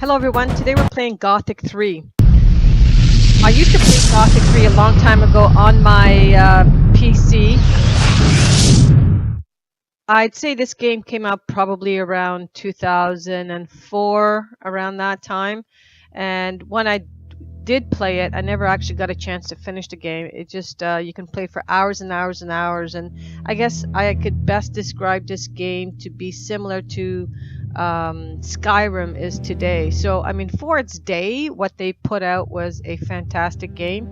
Hello everyone, today we're playing Gothic 3. I used to play Gothic 3 a long time ago on my PC. I'd say this game came out probably around 2004, around that time. And when I did play it, I never actually got a chance to finish the game. It just, you can play for hours and hours and hours. And I guess I could best describe this game to be similar to Skyrim is today. So I mean, for its day, what they put out was a fantastic game.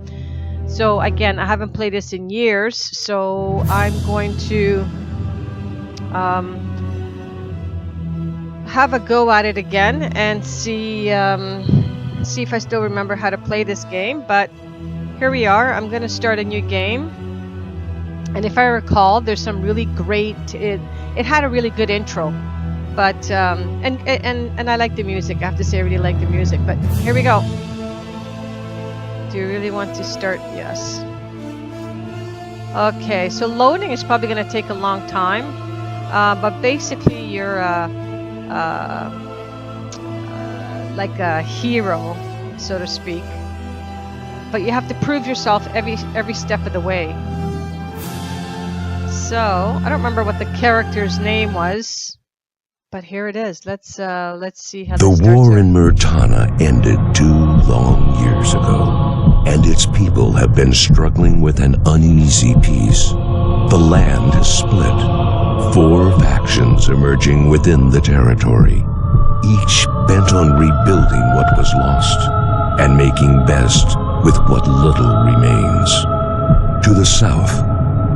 So again, I haven't played this in years, so I'm going to have a go at it again and see if I still remember how to play this game. But here we are. I'm going to start a new game, and if I recall, there's some really great. It had a really good intro. But and I like the music. I have to say, I really like the music. But here we go. Do you really want to start? Yes. Okay, so loading is probably going to take a long time. But basically, you're like a hero, so to speak. But you have to prove yourself every step of the way. So I don't remember what the character's name was. But here it is. Let's see how the war in Murtana ended 2 long years ago, and its people have been struggling with an uneasy peace. The land has split, 4 factions emerging within the territory, each bent on rebuilding what was lost and making best with what little remains. To the south,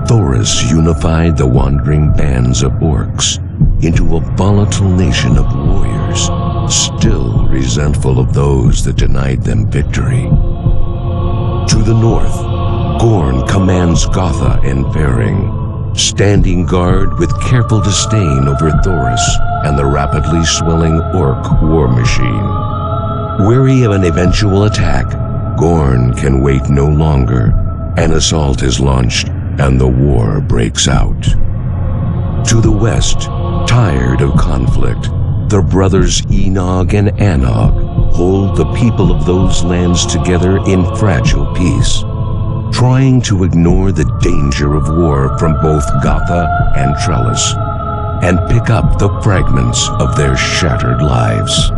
Thoris unified the wandering bands of orcs into a volatile nation of warriors, still resentful of those that denied them victory. To the north, Gorn commands Gotha and Faring, standing guard with careful disdain over Thoris and the rapidly swelling orc war machine. Wary of an eventual attack, Gorn can wait no longer. An assault is launched and the war breaks out. To the west, tired of conflict, the brothers Enog and Anog hold the people of those lands together in fragile peace, trying to ignore the danger of war from both Gotha and Trellis, and pick up the fragments of their shattered lives.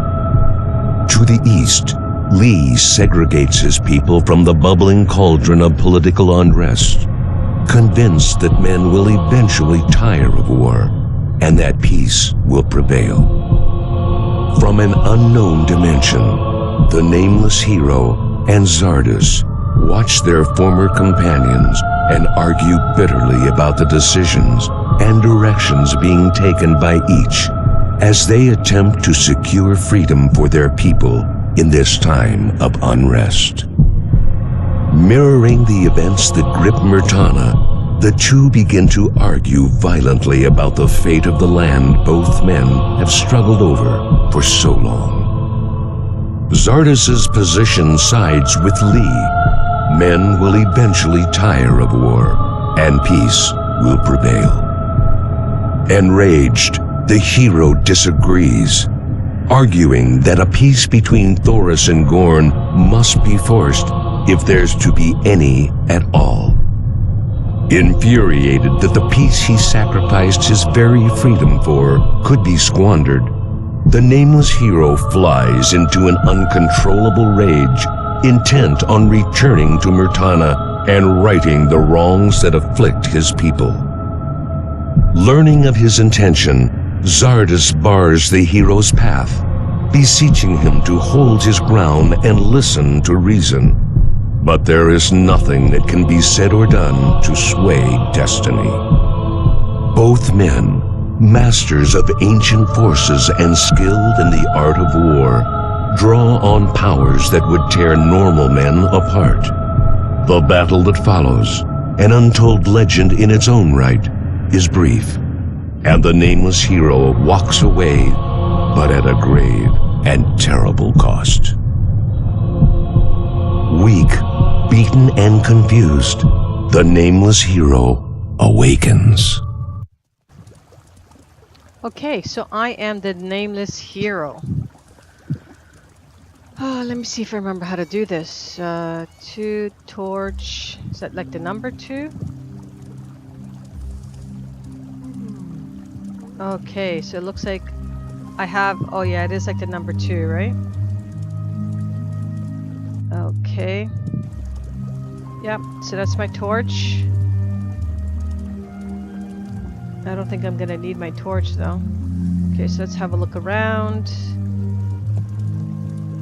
To the east, Lee segregates his people from the bubbling cauldron of political unrest, convinced that men will eventually tire of war and that peace will prevail. From an unknown dimension, the nameless hero and Zardus watch their former companions and argue bitterly about the decisions and directions being taken by each as they attempt to secure freedom for their people in this time of unrest. Mirroring the events that grip Murtana, the two begin to argue violently about the fate of the land both men have struggled over for so long. Zardus's position sides with Lee. Men will eventually tire of war, and peace will prevail. Enraged, the hero disagrees, arguing that a peace between Thoris and Gorn must be forced if there's to be any at all. Infuriated that the peace he sacrificed his very freedom for could be squandered, the nameless hero flies into an uncontrollable rage, intent on returning to Murtana and righting the wrongs that afflict his people. Learning of his intention, Zardus bars the hero's path, beseeching him to hold his ground and listen to reason. But there is nothing that can be said or done to sway destiny. Both men, masters of ancient forces and skilled in the art of war, draw on powers that would tear normal men apart. The battle that follows, an untold legend in its own right, is brief, and the nameless hero walks away, but at a grave and terrible cost. Weak, beaten and confused, the nameless hero awakens. Okay, so I am the nameless hero. Oh, let me see if I remember how to do this. 2 torch. Is that like the number 2? Okay, so it looks like I have... Oh yeah, it is like the number 2, right? Okay. Yep, so that's my torch. I don't think I'm gonna need my torch though. Okay, so let's have a look around.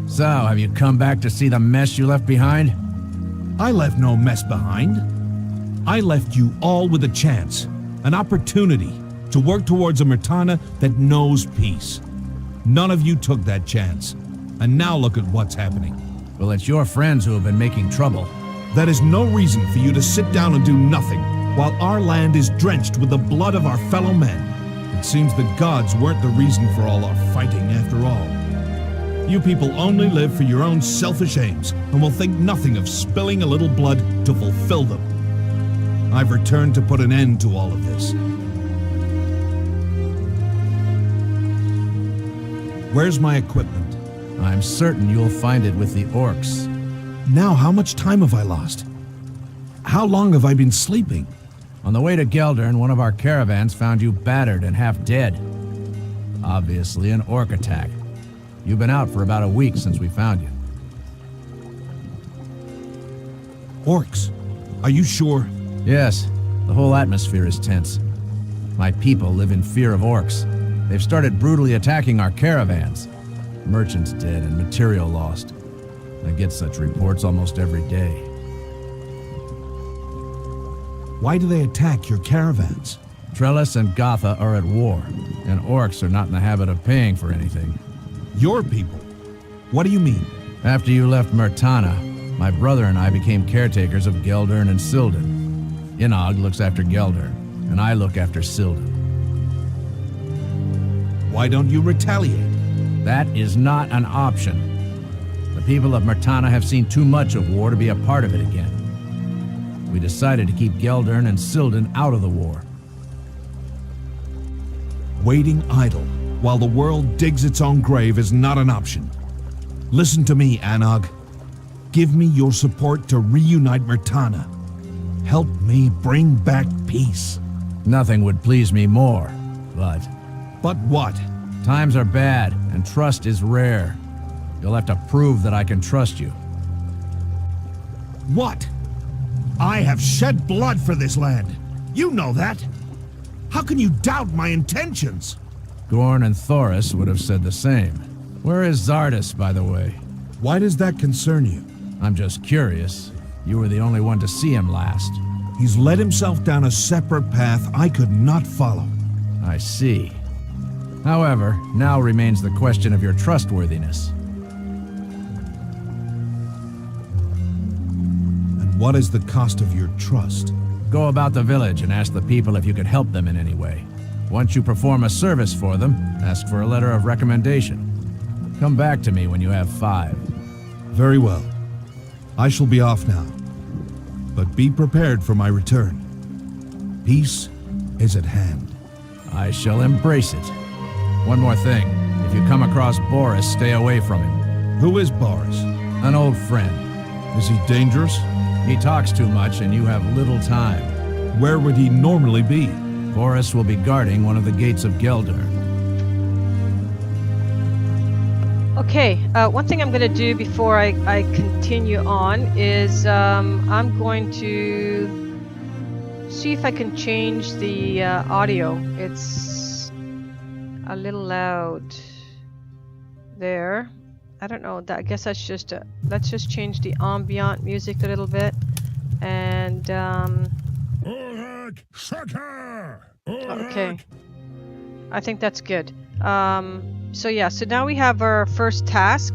So, have you come back to see the mess you left behind? I left no mess behind. I left you all with a chance, an opportunity to work towards a Myrtana that knows peace. None of you took that chance, and now look at what's happening. Well, it's your friends who have been making trouble. That is no reason for you to sit down and do nothing, while our land is drenched with the blood of our fellow men. It seems the gods weren't the reason for all our fighting after all. You people only live for your own selfish aims and will think nothing of spilling a little blood to fulfill them. I've returned to put an end to all of this. Where's my equipment? I'm certain you'll find it with the orcs. Now, how much time have I lost? How long have I been sleeping? On the way to Geldern, one of our caravans found you battered and half dead. Obviously an orc attack. You've been out for about a week since we found you. Orcs? Are you sure? Yes, the whole atmosphere is tense. My people live in fear of orcs. They've started brutally attacking our caravans. Merchants dead and material lost. I get such reports almost every day. Why do they attack your caravans? Trellis and Gotha are at war, and orcs are not in the habit of paying for anything. Your people? What do you mean? After you left Myrtana, my brother and I became caretakers of Geldern and Silden. Inog looks after Geldern, and I look after Silden. Why don't you retaliate? That is not an option. The people of Myrtana have seen too much of war to be a part of it again. We decided to keep Geldern and Silden out of the war. Waiting idle while the world digs its own grave is not an option. Listen to me, Anog. Give me your support to reunite Myrtana. Help me bring back peace. Nothing would please me more, but... But what? Times are bad, and trust is rare. You'll have to prove that I can trust you. What? I have shed blood for this land. You know that. How can you doubt my intentions? Gorn and Thoris would have said the same. Where is Zardus, by the way? Why does that concern you? I'm just curious. You were the only one to see him last. He's led himself down a separate path I could not follow. I see. However, now remains the question of your trustworthiness. And what is the cost of your trust? Go about the village and ask the people if you could help them in any way. Once you perform a service for them, ask for a letter of recommendation. Come back to me when you have 5. Very well. I shall be off now. But be prepared for my return. Peace is at hand. I shall embrace it. One more thing. If you come across Boris, stay away from him. Who is Boris? An old friend. Is he dangerous? He talks too much and you have little time. Where would he normally be? Boris will be guarding one of the gates of Geldern. Okay, one thing I'm going to do before I continue on is I'm going to see if I can change the audio. It's a little loud there. I don't know. I guess that's just let's just change the ambient music a little bit, and okay, I think that's good. So yeah, so now we have our first task.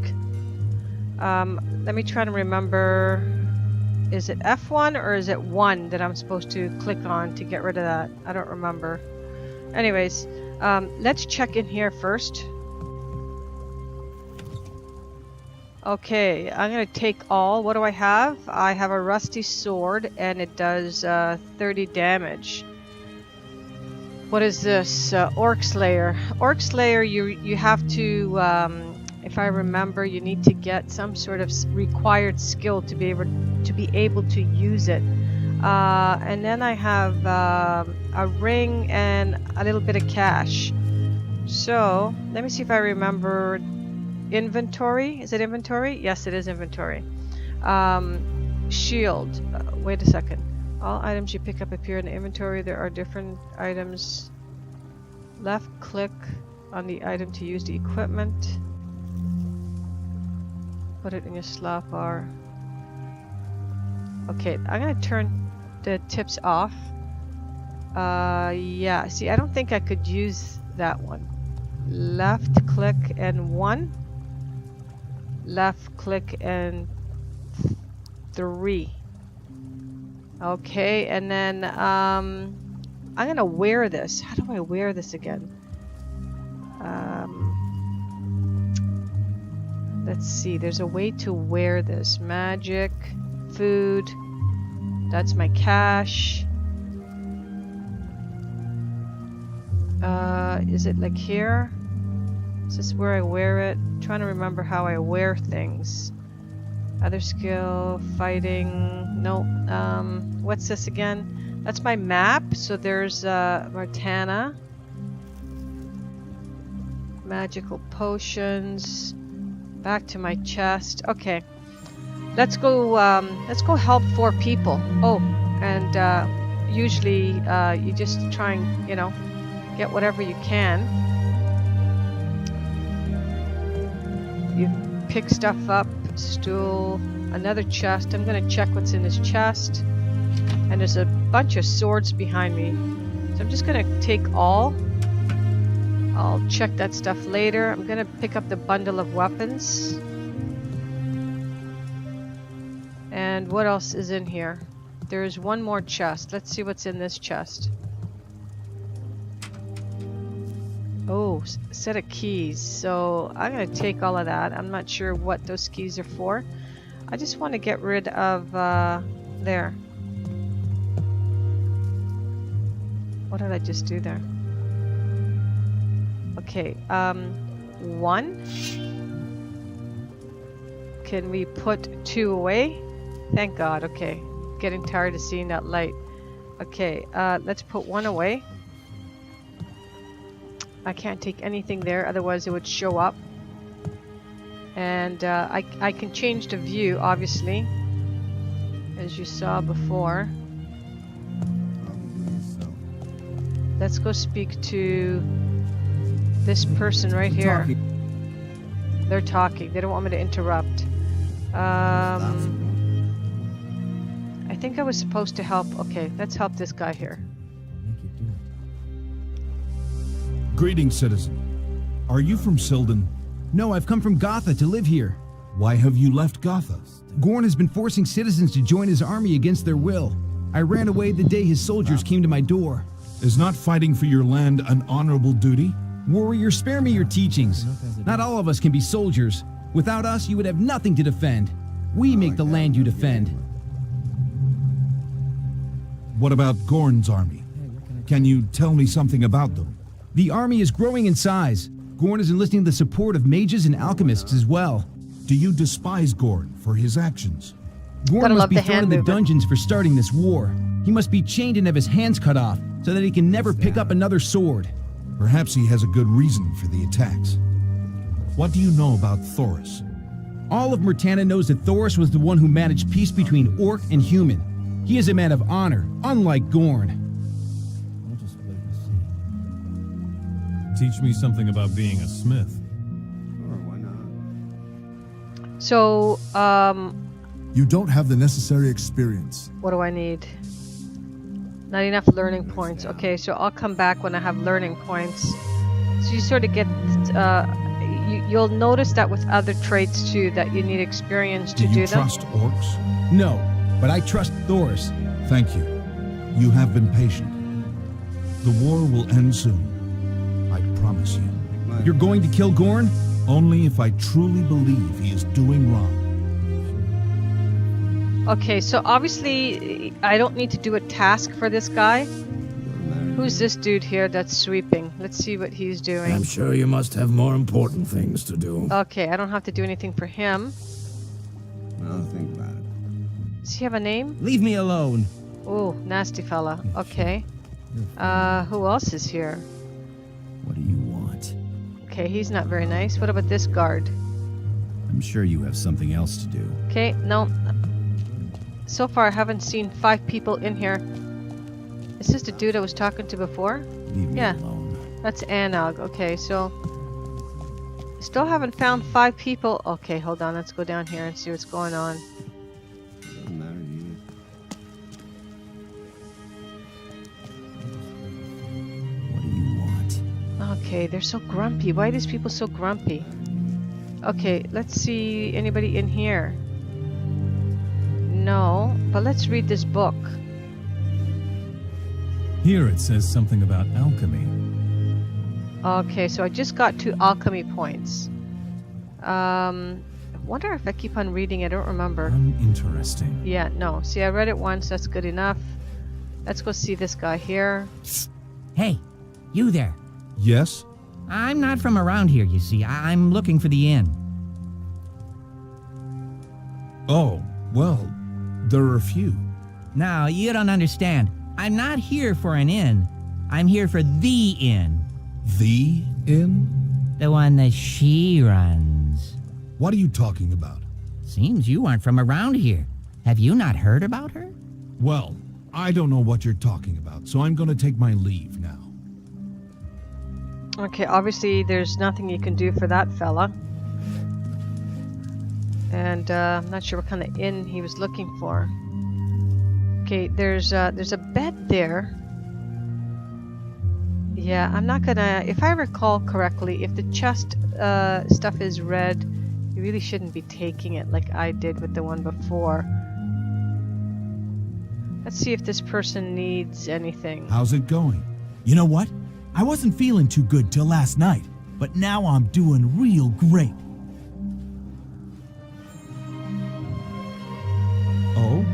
Let me try to remember, is it F1 or is it 1 that I'm supposed to click on to get rid of that? I don't remember. Anyways, let's check in here first. Okay, I'm gonna take all. What do I have? I have a rusty sword and it does 30 damage. What is this? Orc Slayer. Orc Slayer, you have to, if I remember, you need to get some sort of required skill to be able to use it. And then I have a ring and a little bit of cash. So let me see if I remember. Inventory. Is it inventory? Yes, it is inventory. Shield. Wait a second. All items you pick up appear in the inventory. There are different items. Left click on the item to use the equipment. Put it in your slot bar. Okay, I'm gonna turn the tips off. Yeah, see, I don't think I could use that one. Left click and 1. Left click and 3. Okay, and then I'm gonna wear this. How do I wear this again? Let's see, there's a way to wear this. Magic, food, that's my cash. Is it like here? Is this where I wear it? I'm trying to remember how I wear things. Other skill, fighting, no. What's this again? That's my map. So there's Martana. Magical potions. Back to my chest. Okay. Let's go help 4 people. Oh, and usually you just try and, you know, get whatever you can. You pick stuff up. Stool, another chest. I'm gonna check what's in this chest. And there's a bunch of swords behind me. So I'm just gonna take all. I'll check that stuff later. I'm gonna pick up the bundle of weapons. And what else is in here? There's one more chest. Let's see what's in this chest. Oh, set of keys. So I'm going to take all of that. I'm not sure what those keys are for. I just want to get rid of there. What did I just do there? Okay, 1. Can we put 2 away? Thank God. Okay, getting tired of seeing that light. Okay, let's put 1 away. I can't take anything there, otherwise it would show up. And I can change the view, obviously, as you saw before. Let's go speak to this person right here. They're talking. They don't want me to interrupt. I think I was supposed to help. Okay, let's help this guy here. Greetings, citizen. Are you from Silden? No, I've come from Gotha to live here. Why have you left Gotha? Gorn has been forcing citizens to join his army against their will. I ran away the day his soldiers came to my door. Is not fighting for your land an honorable duty? Warrior, spare me your teachings. Not all of us can be soldiers. Without us, you would have nothing to defend. We make the land you defend. What about Gorn's army? Can you tell me something about them? The army is growing in size. Gorn is enlisting the support of mages and alchemists as well. Do you despise Gorn for his actions? Gorn must be thrown in the dungeons for starting this war. He must be chained and have his hands cut off so that he can never pick up another sword. Perhaps he has a good reason for the attacks. What do you know about Thoris? All of Murtana knows that Thoris was the one who managed peace between orc and human. He is a man of honor, unlike Gorn. Teach me something about being a smith. Sure, why not? So, You don't have the necessary experience. what do I need? Not enough learning points. Okay, so I'll come back when I have learning points. So you sort of get, you'll notice that with other traits too, that you need experience to do them. Do you trust orcs? No, but I trust Thoris. Thank you. You have been patient. The war will end soon. I promise you. You're going to kill Gorn? Only if I truly believe he is doing wrong. Okay, so obviously I don't need to do a task for this guy. Who's this dude here that's sweeping? Let's see what he's doing. I'm sure you must have more important things to do. Okay, I don't have to do anything for him. I'll think about it. Does he have a name? Leave me alone. Oh, nasty fella. Okay. Who else is here? What do you want? Okay, he's not very nice. What about this guard? I'm sure you have something else to do. Okay, no. So far, I haven't seen 5 people in here. Is this the dude I was talking to before? Leave me Yeah. alone. That's Anog. Okay, so... Still haven't found 5 people. Okay, hold on. Let's go down here and see what's going on. Doesn't matter to you. What do you want? Okay, they're so grumpy. Why are these people so grumpy? Okay, let's see anybody in here. No, but let's read this book. Here it says something about alchemy. Okay, so I just got 2 alchemy points. I wonder if I keep on reading. I don't remember. Uninteresting. Yeah, no. See, I read it once. That's good enough. Let's go see this guy here. Hey, you there. Yes? I'm not from around here, you see. I'm looking for the inn. Oh, well, there are a few. No, you don't understand. I'm not here for an inn. I'm here for the inn. The inn? The one that she runs. What are you talking about? Seems you aren't from around here. Have you not heard about her? Well, I don't know what you're talking about, so I'm going to take my leave now. Okay, obviously there's nothing you can do for that fella. And I'm not sure what kind of inn he was looking for. Okay, there's a bed there. Yeah, I'm not gonna... If I recall correctly, if the chest stuff is red, you really shouldn't be taking it like I did with the one before. Let's see if this person needs anything. How's it going? You know what? I wasn't feeling too good till last night, but now I'm doing real great. Oh?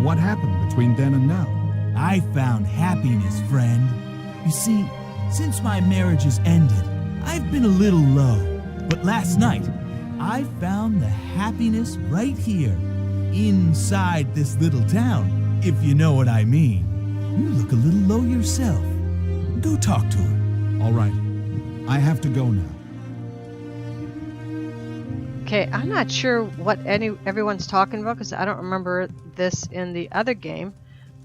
What happened between then and now? I found happiness, friend. You see, since my marriage has ended, I've been a little low. But last night, I found the happiness right here, inside this little town, if you know what I mean. You look a little low yourself. Go talk to her. All right. I have to go now. Okay, I'm not sure what everyone's talking about because I don't remember this in the other game.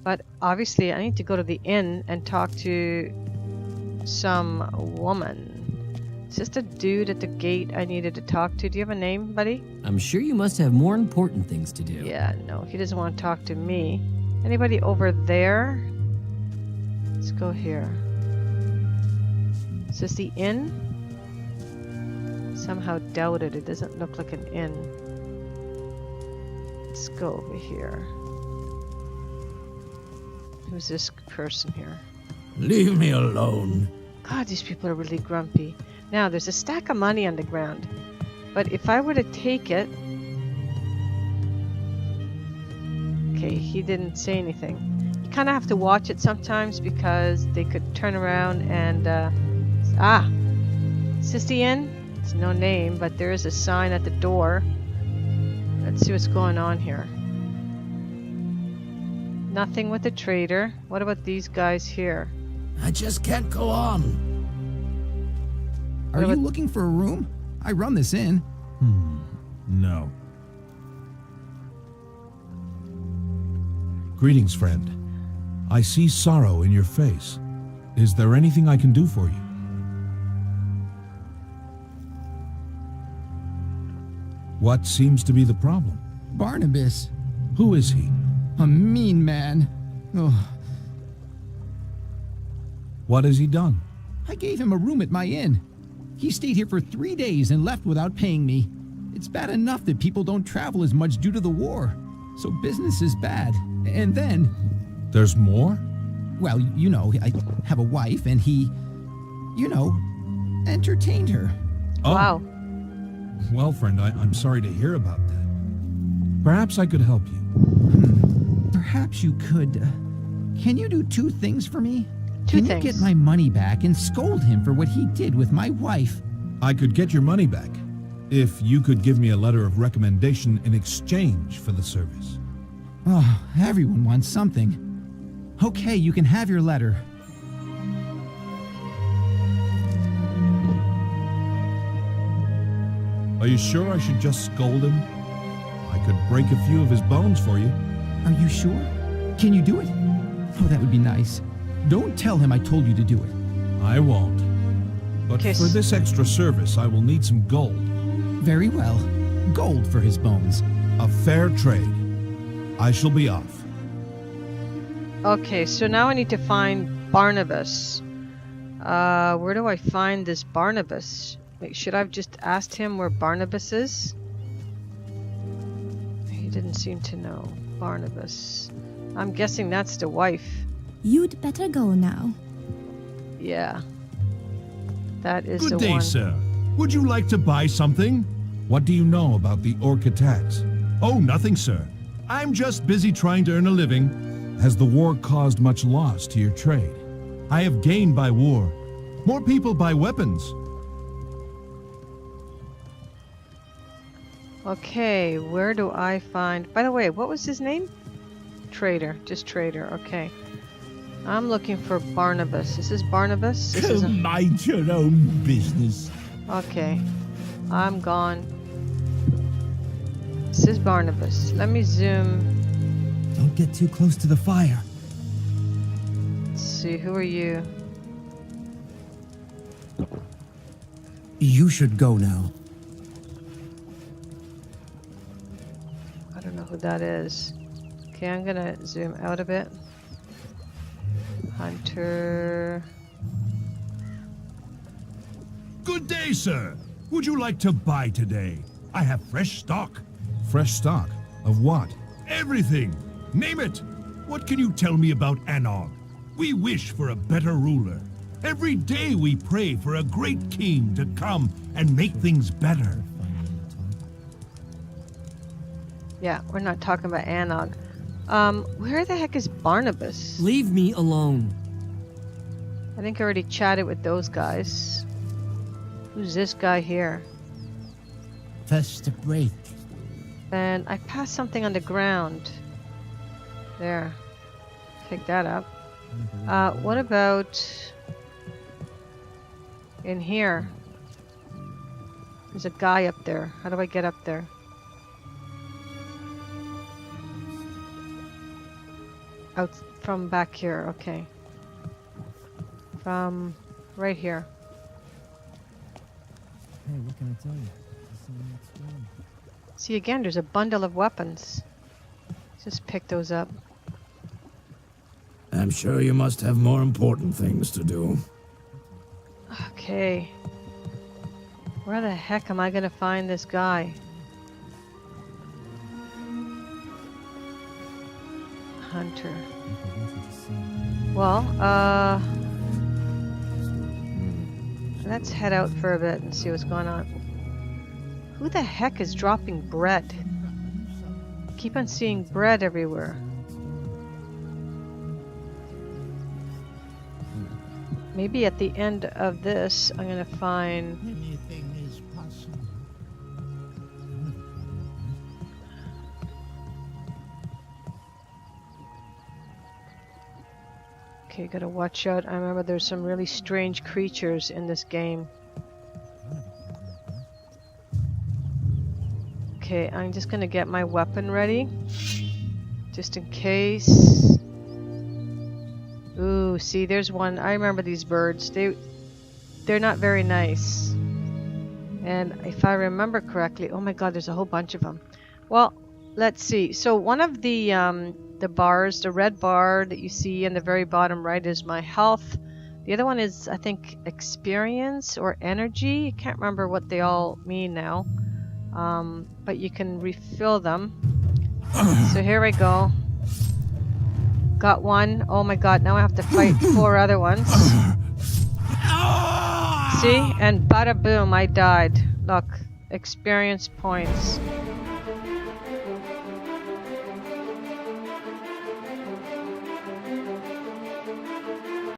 But obviously I need to go to the inn and talk to some woman. Is this the dude at the gate I needed to talk to? Do you have a name, buddy? I'm sure you must have more important things to do. Yeah, no, he doesn't want to talk to me. Anybody over there? Let's go here. Is this the inn? Somehow doubt it. It doesn't look like an inn. Let's go over here. Who's this person here? Leave me alone. God, these people are really grumpy. Now, there's a stack of money on the ground. But if I were to take it... Okay, he didn't say anything. You kind of have to watch it sometimes because they could turn around and... Is this the inn? It's no name, but there is a sign at the door. Let's see what's going on here. Nothing with the trader. What about these guys here? I just can't go on. Are you looking for a room? I run this inn. No. Greetings, friend. I see sorrow in your face. Is there anything I can do for you? What seems to be the problem? Barnabas. Who is he? A mean man. Oh, What has he done? I gave him a room at my inn. He stayed here for 3 days and left without paying me. It's bad enough that people don't travel as much due to the war. So business is bad. And then... There's more? Well, you know, I have a wife and he, you know, entertained her. Oh. Wow. Well, friend, I'm sorry to hear about that. Perhaps I could help you. Perhaps you could... can you do 2 things for me? Two Can things. you get my money back and scold him for what he did with my wife? I could get your money back if you could give me a letter of recommendation in exchange for the service. Oh, everyone wants something. Okay, you can have your letter. Are you sure I should just scold him? I could break a few of his bones for you. Are you sure? Can you do it? Oh, that would be nice. Don't tell him I told you to do it. I won't. But Okay, for this extra service, I will need some gold. Very well. Gold for his bones. A fair trade. I shall be off. Okay, so now I need to find Barnabas. Where do I find this Barnabas? Wait, should I have just asked him where Barnabas is? He didn't seem to know. Barnabas. I'm guessing that's the wife. You'd better go now. Yeah. That is the Good day, one. sir. Would you like to buy something? What do you know about the orc attacks? Oh, nothing, sir. I'm just busy trying to earn a living. Has the war caused much loss to your trade? I have gained by war. More people buy weapons. Okay, where do I find... By the way, what was his name? Trader. Just Trader. Okay. I'm looking for Barnabas. Is this Barnabas? This is Mind your own business. Okay. I'm gone. This is Barnabas. Let me zoom. Don't get too close to the fire. Let's see, who are you? You should go now. I don't know who that is. Okay, I'm gonna zoom out a bit. Hunter. Good day, sir. Would you like to buy today? I have fresh stock. Fresh stock? Of what? Everything. Name it. What can you tell me about Anog? We wish for a better ruler. Every day we pray for a great king to come and make things better. Yeah, we're not talking about Anog. Where the heck is Barnabas? Leave me alone. I think I already chatted with those guys. Who's this guy here? First a break. And I passed something on the ground. There. Pick that up. What about in here? There's a guy up there. How do I get up there? Out from back here, okay. From right here. Hey, what can I tell you? See, again, there's a bundle of weapons. Just pick those up. I'm sure you must have more important things to do. Okay. Where the heck am I gonna find this guy? Hunter. Well, let's head out for a bit and see what's going on. Who the heck is dropping bread? I keep on seeing bread everywhere. Maybe at the end of this, I'm gonna find... Anything is possible. Okay, gotta watch out. I remember there's some really strange creatures in this game. Okay, I'm just gonna get my weapon ready. Just in case. Ooh, see, there's one. I remember these birds. They're not very nice. And if I remember correctly, oh my god, there's a whole bunch of them. Well, let's see. So one of the bars, the red bar that you see in the very bottom right is my health. The other one is, I think, experience or energy. I can't remember what they all mean now. But you can refill them. So here we go. Got one. Oh my god, now I have to fight 4 other ones. See? And bada boom, I died. Look, experience points.